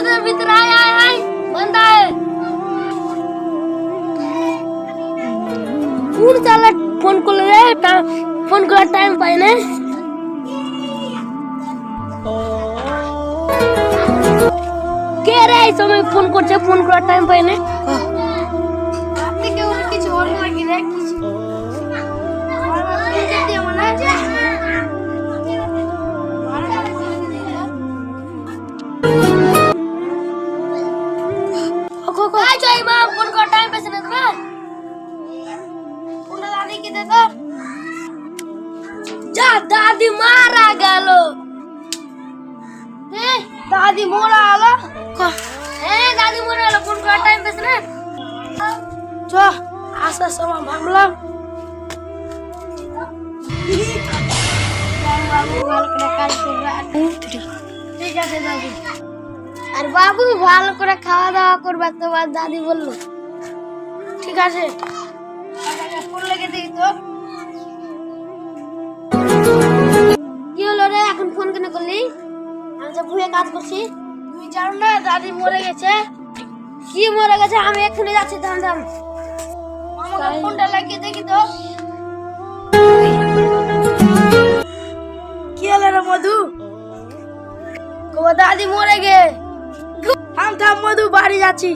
মধুদের ভিতরে আয় আয় আয় বন্ধ আয় কোন চালা ফোন করলে রে ফোন করার টাইম পাই না কে রে এই সময় ফোন করছে ফোন করার টাইম পাই না আপনি কেউ কিছু হলো নাকি রে কিছু ফোন করার টাইম পেছে না তোমার ফোনটা দাদি কে দে তো যা দাদি মারা গেল দাদি মোরা আলো হ্যাঁ দাদি মোরা আলো ফোন করার টাইম পেছে না চ আসার সময় ভাবলাম বাবু ভালো করে কাজ করবে ঠিক আছে দাদি আর বাবু ভালো করে খাওয়া দাওয়া করবে তোমার দাদি বললো ঠিক আছে ফোন লেগে দিই তো কি হলো রে এখন ফোন কেন করলি আমি তো ভুয়ে কাজ করছি তুমি জানো না দাদি মরে গেছে কি মরে গেছে আমি এক্ষুনি যাচ্ছি থাম থাম আমাকে ফোনটা লাগিয়ে দেখি তো কি হলো রে মধু তোমার দাদি মরে গে থাম থাম মধু বাড়ি যাচ্ছি